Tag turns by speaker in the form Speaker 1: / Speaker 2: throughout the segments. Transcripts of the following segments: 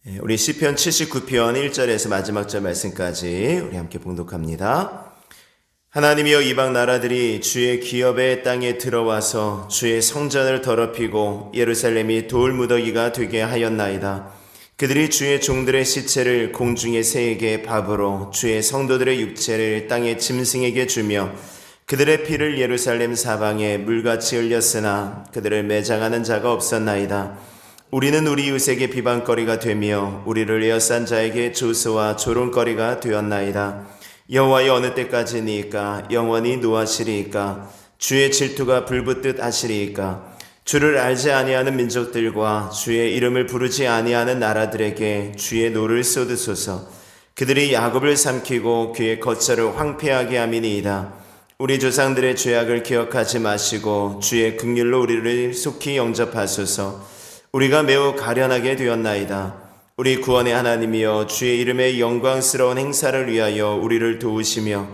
Speaker 1: 우리 시편 79편 1절에서 마지막 절 말씀까지 우리 함께 봉독합니다. 하나님이여, 이방 나라들이 주의 기업의 땅에 들어와서 주의 성전을 더럽히고 예루살렘이 돌무더기가 되게 하였나이다. 그들이 주의 종들의 시체를 공중의 새에게 밥으로 주의 성도들의 육체를 땅의 짐승에게 주며 그들의 피를 예루살렘 사방에 물같이 흘렸으나 그들을 매장하는 자가 없었나이다. 우리는 우리 이웃에게 비방거리가 되며 우리를 에워싼 자에게 조소와 조롱거리가 되었나이다. 여호와여, 어느 때까지니까? 영원히 노하시리이까? 주의 질투가 불붙듯 하시리이까? 주를 알지 아니하는 민족들과 주의 이름을 부르지 아니하는 나라들에게 주의 노를 쏟으소서. 그들이 야곱을 삼키고 그의 거처를 황폐하게 함이니이다. 우리 조상들의 죄악을 기억하지 마시고 주의 긍휼로 우리를 속히 영접하소서. 우리가 매우 가련하게 되었나이다. 우리 구원의 하나님이여, 주의 이름의 영광스러운 행사를 위하여 우리를 도우시며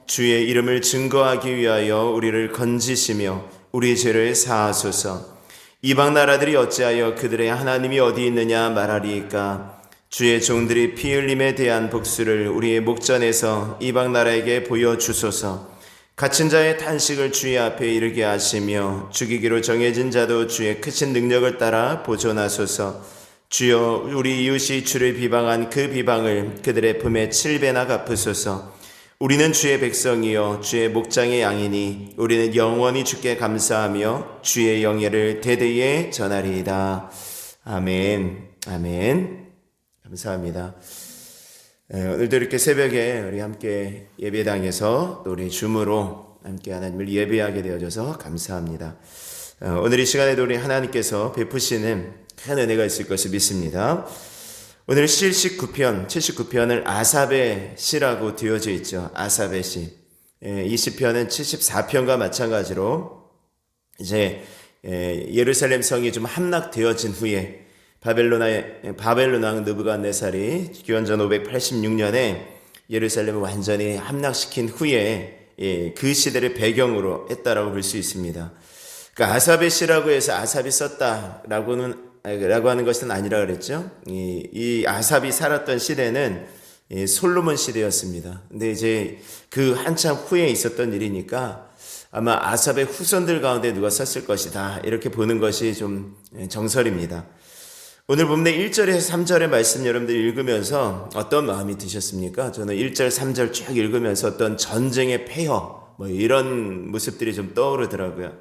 Speaker 1: 주의 이름을 증거하기 위하여 우리를 건지시며 우리 죄를 사하소서. 이방 나라들이 어찌하여 그들의 하나님이 어디 있느냐 말하리이까? 주의 종들이 피 흘림에 대한 복수를 우리의 목전에서 이방 나라에게 보여주소서. 갇힌 자의 탄식을 주의 앞에 이르게 하시며 죽이기로 정해진 자도 주의 크신 능력을 따라 보존하소서. 주여, 우리 이웃이 주를 비방한 그 비방을 그들의 품에 7배나 갚으소서. 우리는 주의 백성이요 주의 목장의 양이니 우리는 영원히 주께 감사하며 주의 영예를 대대에 전하리이다. 아멘. 아멘. 감사합니다. 오늘도 이렇게 새벽에 우리 함께 예배당에서 또 우리 줌으로 함께 하나님을 예배하게 되어져서 감사합니다. 오늘 이 시간에도 우리 하나님께서 베푸시는 큰 은혜가 있을 것을 믿습니다. 오늘 시 79편을 아삽의 시라고 되어져 있죠. 아삽의 시. 이 시편은 74편과 마찬가지로 이제 예루살렘 성이 좀 함락되어진 후에 바벨론 왕 느부갓네살이 기원전 586년에 예루살렘을 완전히 함락시킨 후에 그 시대를 배경으로 했다라고 볼 수 있습니다. 그러니까 아삽의 시라고 해서 아삽이 썼다라고 하는 것은 아니라 그랬죠. 이 아삽이 살았던 시대는 솔로몬 시대였습니다. 근데 이제 그 한참 후에 있었던 일이니까 아마 아삽의 후손들 가운데 누가 썼을 것이다, 이렇게 보는 것이 좀 정설입니다. 오늘 본문의 1절에서 3절의 말씀 여러분들 읽으면서 어떤 마음이 드셨습니까? 저는 1절, 3절 쭉 읽으면서 어떤 전쟁의 폐허, 이런 모습들이 좀 떠오르더라고요.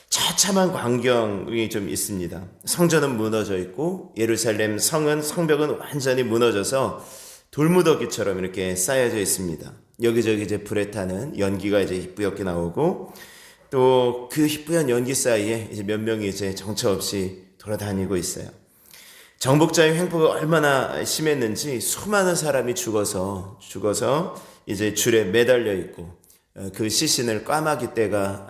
Speaker 1: 처참한 광경이 좀 있습니다. 성전은 무너져 있고 예루살렘 성벽은 완전히 무너져서 돌무더기처럼 이렇게 쌓여져 있습니다. 여기저기 이제 불에 타는 연기가 이제 희뿌옇게 나오고, 또 그 희뿌연 연기 사이에 이제 몇 명이 이제 정처 없이 돌아다니고 있어요. 정복자의 횡포가 얼마나 심했는지 수많은 사람이 죽어서 이제 줄에 매달려 있고, 그 시신을 꽈마귀 떼가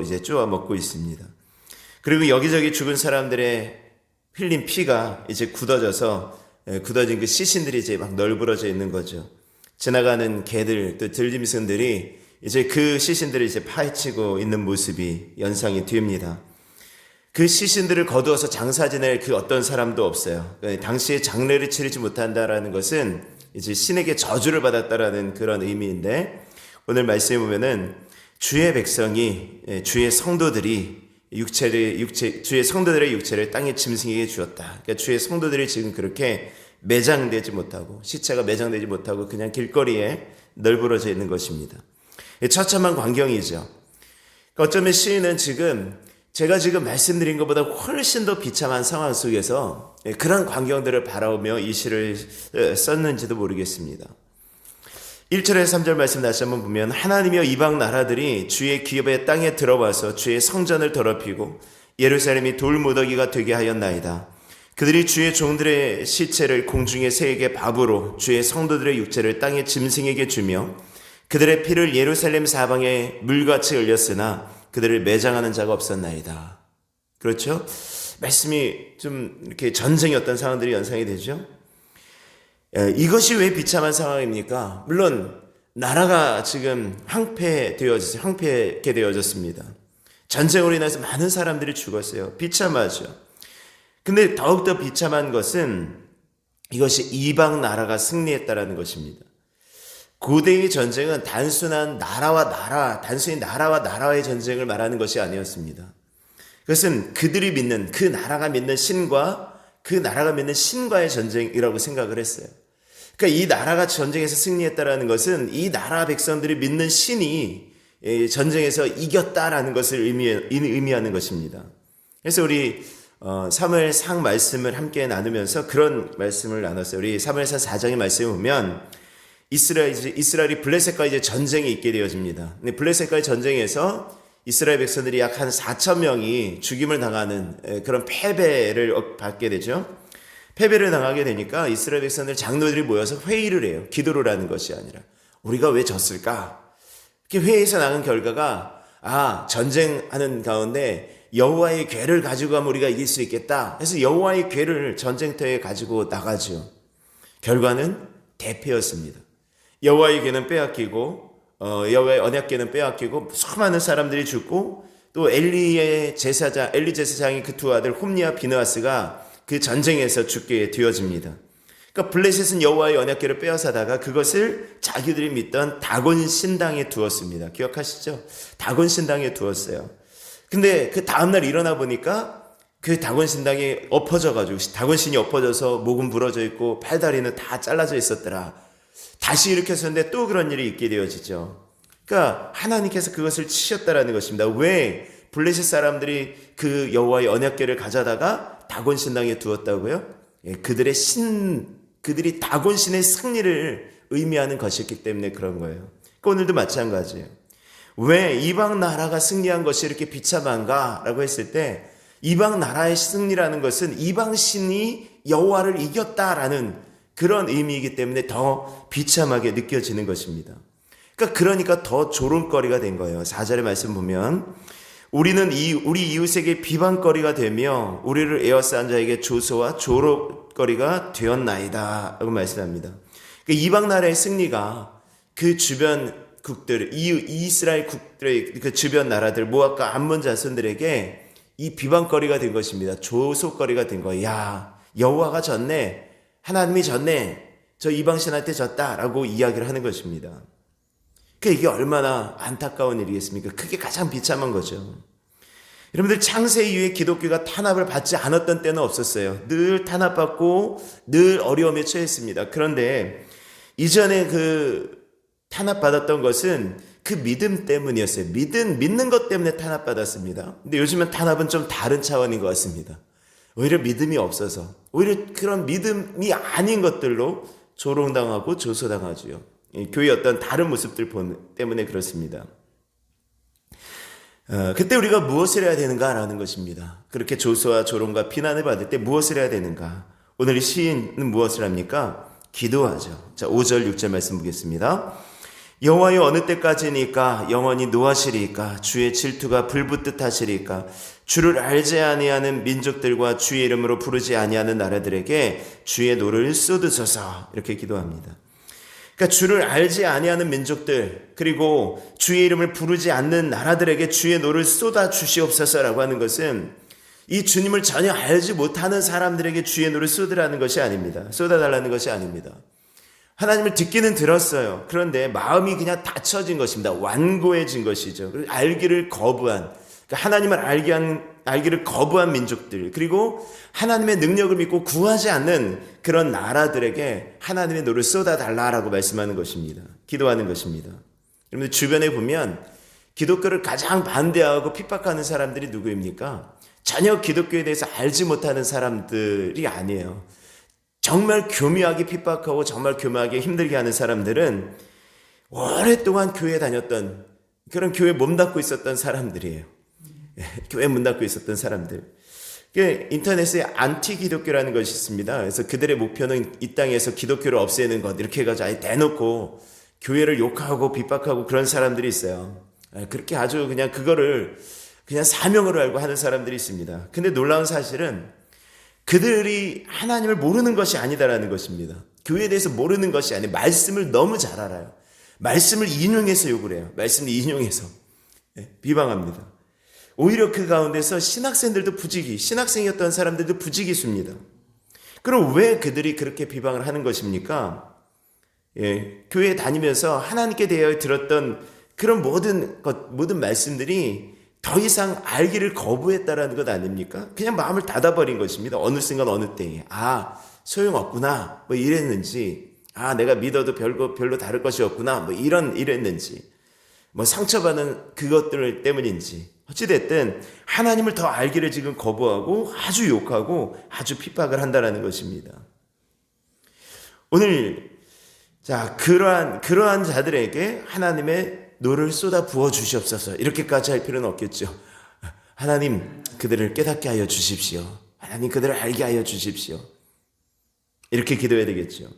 Speaker 1: 이제 쪼아 먹고 있습니다. 그리고 여기저기 죽은 사람들의 흘린 피가 이제 굳어진 그 시신들이 이제 막 널브러져 있는 거죠. 지나가는 개들, 또 들짐승들이 이제 그 시신들을 이제 파헤치고 있는 모습이 연상이 됩니다. 그 시신들을 거두어서 장사 지낼 그 어떤 사람도 없어요. 당시에 장례를 치르지 못한다라는 것은 이제 신에게 저주를 받았다라는 그런 의미인데, 오늘 말씀에 보면은 주의 백성이, 주의 성도들이 주의 성도들의 육체를 땅의 짐승에게 주었다. 그러니까 주의 성도들이 지금 그렇게 매장되지 못하고, 시체가 매장되지 못하고 그냥 길거리에 널브러져 있는 것입니다. 처참한 광경이죠. 그러니까 어쩌면 시인은 제가 지금 말씀드린 것보다 훨씬 더 비참한 상황 속에서 그런 광경들을 바라보며 이 시를 썼는지도 모르겠습니다. 1절에서 3절 말씀 다시 한번 보면, 하나님이여, 이방 나라들이 주의 기업의 땅에 들어와서 주의 성전을 더럽히고 예루살렘이 돌무더기가 되게 하였나이다. 그들이 주의 종들의 시체를 공중의 새에게 밥으로 주의 성도들의 육체를 땅의 짐승에게 주며 그들의 피를 예루살렘 사방에 물같이 흘렸으나 그들을 매장하는 자가 없었나이다. 그렇죠? 말씀이 좀 이렇게 전쟁이었던 상황들이 연상이 되죠. 이것이 왜 비참한 상황입니까? 물론 나라가 지금 황폐하게 되어졌습니다. 전쟁으로 인해서 많은 사람들이 죽었어요. 비참하죠. 근데 더욱더 비참한 것은 이것이 이방 나라가 승리했다라는 것입니다. 고대의 전쟁은 단순히 나라와 나라의 전쟁을 말하는 것이 아니었습니다. 그것은 그들이 믿는 그 나라가 믿는 신과 그 나라가 믿는 신과의 전쟁이라고 생각을 했어요. 그러니까 이 나라가 전쟁에서 승리했다라는 것은 이 나라 백성들이 믿는 신이 전쟁에서 이겼다라는 것을 의미하는 것입니다. 그래서 우리 사무엘상 말씀을 함께 나누면서 그런 말씀을 나눴어요. 우리 사무엘상 4장의 말씀에 보면 이스라엘이 블레셋과 이제 전쟁이 있게 되어집니다. 근데 블레셋과의 전쟁에서 이스라엘 백성들이 약 한 4천 명이 죽임을 당하는 그런 패배를 받게 되죠. 패배를 당하게 되니까 이스라엘 백성들 장로들이 모여서 회의를 해요. 기도를 하는 것이 아니라 우리가 왜 졌을까? 이렇게 회의에서 나온 결과가 전쟁하는 가운데 여호와의 궤를 가지고 가면 우리가 이길 수 있겠다. 그래서 여호와의 궤를 전쟁터에 가지고 나가죠. 결과는 대패였습니다. 여호와의 궤는 빼앗기고 여호와의 언약궤는 빼앗기고 수많은 사람들이 죽고 또 엘리 제사장이 그 두 아들 홈니와 비느하스가 그 전쟁에서 죽게 되어집니다. 그러니까 블레셋은 여호와의 언약궤를 빼앗아다가 그것을 자기들이 믿던 다곤 신당에 두었습니다. 기억하시죠? 다곤 신당에 두었어요. 근데 그 다음날 일어나 보니까 그 다곤 신당이 엎어져가지고 다곤 신이 엎어져서 목은 부러져 있고 팔다리는 다 잘라져 있었더라. 다시 일으켰었는데 또 그런 일이 있게 되어지죠. 그러니까 하나님께서 그것을 치셨다라는 것입니다. 왜 블레셋 사람들이 그 여호와의 언약궤를 가져다가 다곤 신당에 두었다고요? 그들이 다곤 신의 승리를 의미하는 것이었기 때문에 그런 거예요. 그러니까 오늘도 마찬가지예요. 왜 이방 나라가 승리한 것이 이렇게 비참한가? 라고 했을 때 이방 나라의 승리라는 것은 이방 신이 여호와를 이겼다라는 그런 의미이기 때문에 더 비참하게 느껴지는 것입니다. 그러니까 더 조롱거리가 된 거예요. 4절의 말씀 보면 우리는 우리 이웃에게 비방거리가 되며 우리를 에워싼 자에게 조소와 조롱거리가 되었나이다 라고 말씀합니다. 이방 나라의 승리가 그 주변 국들, 이스라엘 국들의 그 주변 나라들 모압과 암몬 자손들에게 이 비방거리가 된 것입니다. 조소거리가 된 거예요. 야, 여호와가 졌네, 하나님이 졌네, 저 이방신한테 졌다라고 이야기를 하는 것입니다. 이게 얼마나 안타까운 일이겠습니까? 그게 가장 비참한 거죠. 여러분들 창세 이후에 기독교가 탄압을 받지 않았던 때는 없었어요. 늘 탄압받고 늘 어려움에 처했습니다. 그런데 이전에 그 탄압받았던 것은 그 믿음 때문이었어요. 믿는 것 때문에 탄압받았습니다. 근데 요즘은 탄압은 좀 다른 차원인 것 같습니다. 오히려 믿음이 없어서 오히려 그런 믿음이 아닌 것들로 조롱당하고 조소당하죠. 교회의 어떤 다른 모습들 때문에 그렇습니다. 그때 우리가 무엇을 해야 되는가라는 것입니다. 그렇게 조소와 조롱과 비난을 받을 때 무엇을 해야 되는가? 오늘 이 시인은 무엇을 합니까? 기도하죠. 자, 5절 6절 말씀 보겠습니다. 여호와여 어느 때까지니까 영원히 노하시리까? 주의 질투가 불붙듯 하시리까? 주를 알지 아니하는 민족들과 주의 이름으로 부르지 아니하는 나라들에게 주의 노를 쏟으소서. 이렇게 기도합니다. 그러니까 주를 알지 아니하는 민족들 그리고 주의 이름을 부르지 않는 나라들에게 주의 노를 쏟아 주시옵소서라고 하는 것은 이 주님을 전혀 알지 못하는 사람들에게 주의 노를 쏟으라는 것이 아닙니다. 쏟아달라는 것이 아닙니다. 하나님을 듣기는 들었어요. 그런데 마음이 그냥 닫혀진 것입니다. 완고해진 것이죠. 알기를 거부한, 그러니까 하나님을 알기를 거부한 민족들, 그리고 하나님의 능력을 믿고 구하지 않는 그런 나라들에게 하나님의 노를 쏟아달라라고 말씀하는 것입니다. 기도하는 것입니다. 여러분들 주변에 보면 기독교를 가장 반대하고 핍박하는 사람들이 누구입니까? 전혀 기독교에 대해서 알지 못하는 사람들이 아니에요. 정말 교묘하게 핍박하고 정말 교묘하게 힘들게 하는 사람들은 오랫동안 교회에 다녔던 그런 교회에 몸담고 있었던 사람들이에요. 교회 문 닫고 있었던 사람들. 인터넷에 안티 기독교라는 것이 있습니다. 그래서 그들의 목표는 이 땅에서 기독교를 없애는 것 이렇게 해가지고 아예 대놓고 교회를 욕하고 비박하고 그런 사람들이 있어요. 그렇게 아주 그냥 그거를 그냥 사명으로 알고 하는 사람들이 있습니다. 근데 놀라운 사실은 그들이 하나님을 모르는 것이 아니다라는 것입니다. 교회에 대해서 모르는 것이 아니에요. 말씀을 너무 잘 알아요. 말씀을 인용해서 욕을 해요. 말씀을 인용해서 비방합니다. 오히려 그 가운데서 신학생이었던 사람들도 부지기수입니다. 그럼 왜 그들이 그렇게 비방을 하는 것입니까? 교회에 다니면서 하나님께 대하여 들었던 그런 모든 말씀들이 더 이상 알기를 거부했다라는 것 아닙니까? 그냥 마음을 닫아버린 것입니다. 어느 순간 어느 때에 소용없구나 뭐 이랬는지, 내가 믿어도 별로 다를 것이 없구나 뭐 이랬는지, 뭐 상처받는 그것들 때문인지, 어찌됐든 하나님을 더 알기를 지금 거부하고 아주 욕하고 아주 핍박을 한다라는 것입니다. 오늘 그러한 자들에게 하나님의 노를 쏟아 부어 주시옵소서 이렇게까지 할 필요는 없겠죠. 하나님 그들을 깨닫게 하여 주십시오. 하나님 그들을 알게 하여 주십시오. 이렇게 기도해야 되겠죠.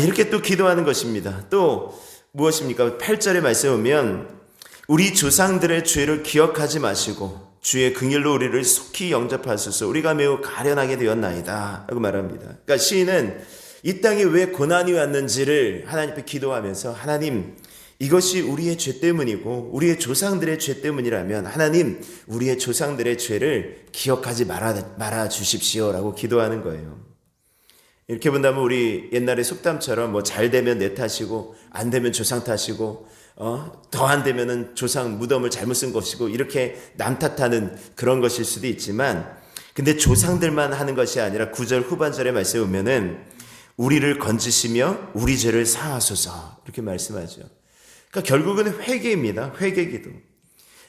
Speaker 1: 이렇게 또 기도하는 것입니다. 또 무엇입니까? 8절의 말씀에 보면 우리 조상들의 죄를 기억하지 마시고 주의 긍휼로 우리를 속히 영접하소서. 우리가 매우 가련하게 되었나이다 라고 말합니다. 그러니까 시인은 이 땅에 왜 고난이 왔는지를 하나님 앞에 기도하면서, 하나님 이것이 우리의 죄 때문이고 우리의 조상들의 죄 때문이라면 하나님 우리의 조상들의 죄를 기억하지 말아 주십시오 라고 기도하는 거예요. 이렇게 본다면 우리 옛날의 속담처럼 뭐 잘 되면 내 탓이고 안 되면 조상 탓이고 더 안 되면은 조상 무덤을 잘못 쓴 것이고 이렇게 남 탓하는 그런 것일 수도 있지만, 근데 조상들만 하는 것이 아니라 9절 후반절에 말씀에 보면은 우리를 건지시며 우리 죄를 사하소서 이렇게 말씀하죠. 그러니까 결국은 회개입니다. 회개기도.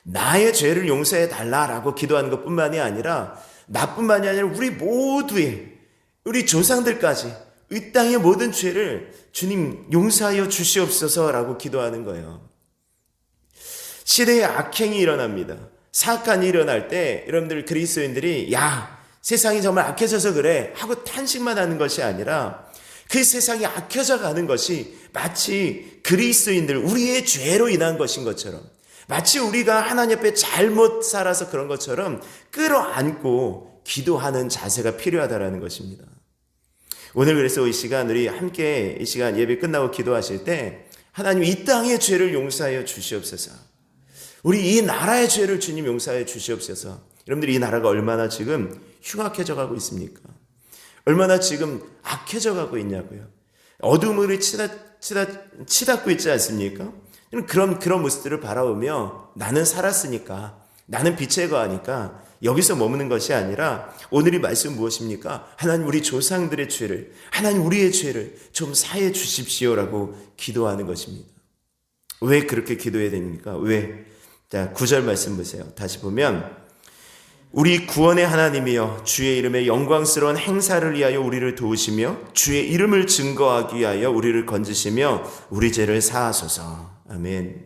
Speaker 1: 나의 죄를 용서해 달라라고 기도하는 것뿐만이 아니라 나뿐만이 아니라 우리 모두의, 우리 조상들까지 이 땅의 모든 죄를 주님 용서하여 주시옵소서라고 기도하는 거예요. 시대에 악행이 일어납니다. 사악한 일이 일어날 때 여러분들 그리스도인들이 세상이 정말 악해져서 그래 하고 탄식만 하는 것이 아니라 그 세상이 악해져 가는 것이 마치 그리스도인들 우리의 죄로 인한 것인 것처럼, 마치 우리가 하나님 앞에 잘못 살아서 그런 것처럼 끌어안고 기도하는 자세가 필요하다라는 것입니다. 오늘 그래서 이 시간 우리 함께 이 시간 예배 끝나고 기도하실 때 하나님 이 땅의 죄를 용서하여 주시옵소서. 우리 이 나라의 죄를 주님 용서하여 주시옵소서. 여러분들 이 나라가 얼마나 지금 흉악해져 가고 있습니까? 얼마나 지금 악해져 가고 있냐고요. 어둠으로 치닫고 있지 않습니까? 그런 모습들을 바라보며 나는 살았으니까, 나는 빛의 거하니까 여기서 머무는 것이 아니라 오늘의 말씀은 무엇입니까? 하나님 우리 조상들의 죄를, 하나님 우리의 죄를 좀 사해 주십시오라고 기도하는 것입니다. 왜 그렇게 기도해야 됩니까? 왜? 9절 말씀 보세요. 다시 보면 우리 구원의 하나님이여 주의 이름의 영광스러운 행사를 위하여 우리를 도우시며 주의 이름을 증거하기 위하여 우리를 건지시며 우리 죄를 사하소서. 아멘.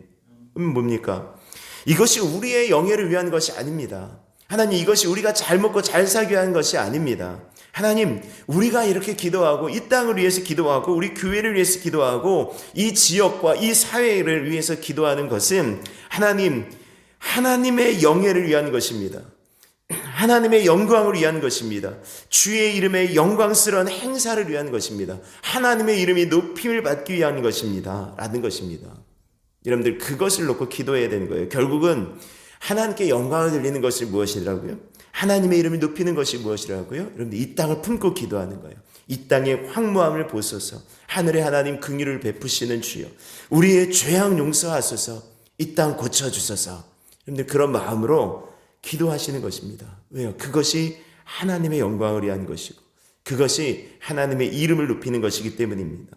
Speaker 1: 뭡니까? 이것이 우리의 영예를 위한 것이 아닙니다. 하나님 이것이 우리가 잘 먹고 잘 살기 위한 것이 아닙니다. 하나님 우리가 이렇게 기도하고 이 땅을 위해서 기도하고 우리 교회를 위해서 기도하고 이 지역과 이 사회를 위해서 기도하는 것은 하나님의 영예를 위한 것입니다. 하나님의 영광을 위한 것입니다. 주의 이름의 영광스러운 행사를 위한 것입니다. 하나님의 이름이 높임을 받기 위한 것입니다. 라는 것입니다. 여러분들 그것을 놓고 기도해야 되는 거예요. 결국은 하나님께 영광을 돌리는 것이 무엇이라고요? 하나님의 이름을 높이는 것이 무엇이라고요? 여러분들 이 땅을 품고 기도하는 거예요. 이 땅의 황무함을 보소서. 하늘의 하나님 긍휼을 베푸시는 주여, 우리의 죄악 용서하소서. 이 땅 고쳐주소서. 여러분들 그런 마음으로 기도하시는 것입니다. 왜요? 그것이 하나님의 영광을 위한 것이고 그것이 하나님의 이름을 높이는 것이기 때문입니다.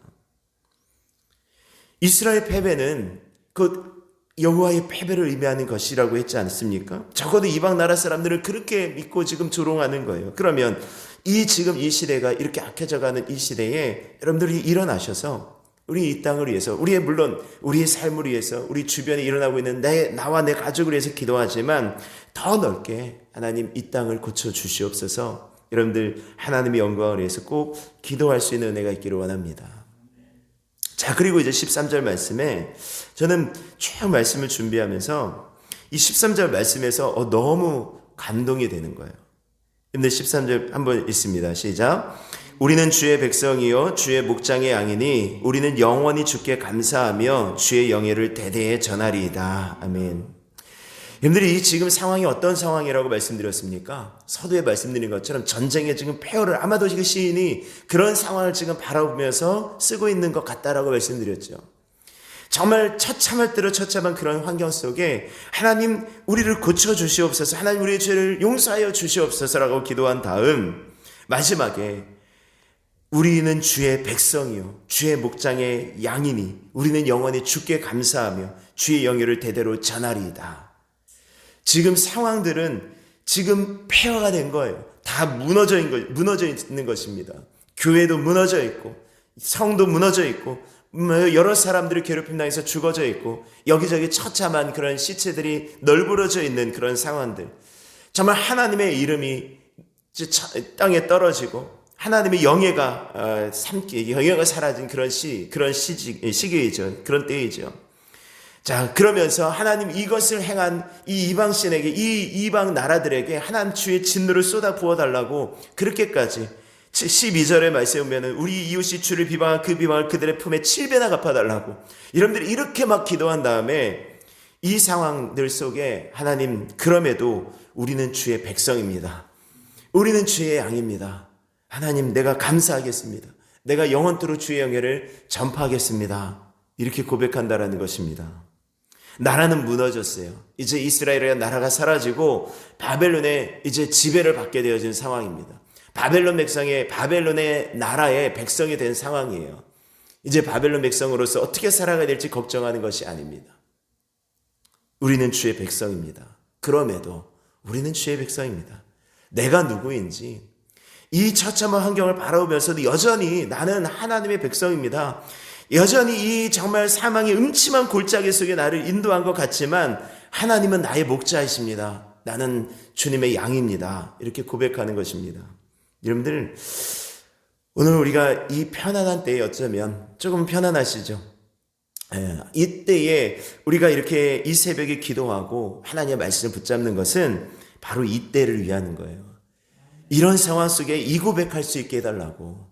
Speaker 1: 이스라엘 패배는 그 여호와의 패배를 의미하는 것이라고 했지 않습니까? 적어도 이방 나라 사람들을 그렇게 믿고 지금 조롱하는 거예요. 그러면 지금 이 시대가 이렇게 악해져가는 이 시대에 여러분들이 일어나셔서 우리 이 땅을 위해서, 물론 우리의 삶을 위해서, 우리 주변에 일어나고 있는 나와 내 가족을 위해서 기도하지만 더 넓게 하나님 이 땅을 고쳐 주시옵소서. 여러분들 하나님의 영광을 위해서 꼭 기도할 수 있는 은혜가 있기를 원합니다. 그리고 이제 13절 말씀에 저는 쭉 말씀을 준비하면서 이 13절 말씀에서 너무 감동이 되는 거예요. 근데 13절 한번 읽습니다. 시작. 우리는 주의 백성이요 주의 목장의 양이니 우리는 영원히 주께 감사하며 주의 영예를 대대에 전하리이다. 아멘. 여러분들이 지금 상황이 어떤 상황이라고 말씀드렸습니까? 서두에 말씀드린 것처럼 전쟁의 지금 폐허를 아마도 지금 시인이 그런 상황을 지금 바라보면서 쓰고 있는 것 같다라고 말씀드렸죠. 정말 처참할 대로 처참한 그런 환경 속에 하나님 우리를 고쳐주시옵소서, 하나님 우리의 죄를 용서하여 주시옵소서라고 기도한 다음 마지막에 우리는 주의 백성이요 주의 목장의 양이니 우리는 영원히 주께 감사하며 주의 영예를 대대로 전하리이다. 지금 상황들은 지금 폐허가 된 거예요. 다 무너져 있는 것입니다. 교회도 무너져 있고 성도 무너져 있고 여러 사람들이 괴롭힘 당해서 죽어져 있고 여기저기 처참한 그런 시체들이 널브러져 있는 그런 상황들. 정말 하나님의 이름이 땅에 떨어지고 하나님의 영예가 사라진 그런 시기이죠. 그런 때이죠. 자, 그러면서 하나님 이것을 행한 이 이방 신에게, 이 이방 나라들에게 하나님 주의 진노를 쏟아 부어달라고 그렇게까지 12절의 말씀에 보면은 우리 이웃이 주를 비방한 그 비방을 그들의 품에 7배나 갚아달라고 여러분들이 이렇게 막 기도한 다음에 이 상황들 속에 하나님 그럼에도 우리는 주의 백성입니다. 우리는 주의 양입니다. 하나님 내가 감사하겠습니다. 내가 영원토록 주의 영예를 전파하겠습니다. 이렇게 고백한다라는 것입니다. 나라는 무너졌어요. 이제 이스라엘의 나라가 사라지고 바벨론의 이제 지배를 받게 되어진 상황입니다. 바벨론의 나라의 백성이 된 상황이에요. 이제 바벨론 백성으로서 어떻게 살아가야 될지 걱정하는 것이 아닙니다. 우리는 주의 백성입니다. 그럼에도 우리는 주의 백성입니다. 내가 누구인지 이 처참한 환경을 바라보면서도 여전히 나는 하나님의 백성입니다. 여전히 이 정말 사망의 음침한 골짜기 속에 나를 인도한 것 같지만 하나님은 나의 목자이십니다. 나는 주님의 양입니다. 이렇게 고백하는 것입니다. 여러분들 오늘 우리가 이 편안한 때에 어쩌면 조금 편안하시죠? 이때에 우리가 이렇게 이 새벽에 기도하고 하나님의 말씀을 붙잡는 것은 바로 이때를 위하는 거예요. 이런 상황 속에 이 고백할 수 있게 해달라고.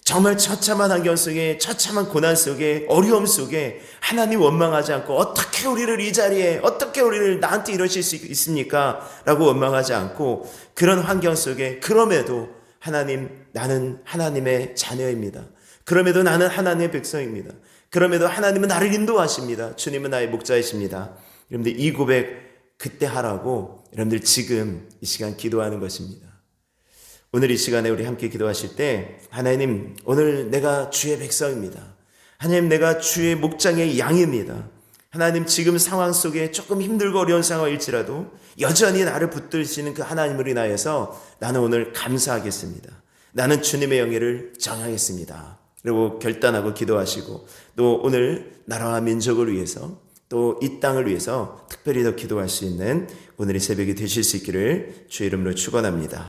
Speaker 1: 정말 처참한 환경 속에 처참한 고난 속에 어려움 속에 하나님 원망하지 않고 어떻게 우리를 이 자리에 어떻게 우리를 나한테 이러실 수 있습니까? 라고 원망하지 않고 그런 환경 속에 그럼에도 하나님 나는 하나님의 자녀입니다. 그럼에도 나는 하나님의 백성입니다. 그럼에도 하나님은 나를 인도하십니다. 주님은 나의 목자이십니다. 여러분들 이 고백 그때 하라고 여러분들 지금 이 시간 기도하는 것입니다. 오늘 이 시간에 우리 함께 기도하실 때 하나님 오늘 내가 주의 백성입니다. 하나님 내가 주의 목장의 양입니다. 하나님 지금 상황 속에 조금 힘들고 어려운 상황일지라도 여전히 나를 붙드시는 그 하나님을 인하여서 나는 오늘 감사하겠습니다. 나는 주님의 영예를 전하겠습니다. 그리고 결단하고 기도하시고 또 오늘 나라와 민족을 위해서 또 이 땅을 위해서 특별히 더 기도할 수 있는 오늘의 새벽이 되실 수 있기를 주의 이름으로 축원합니다.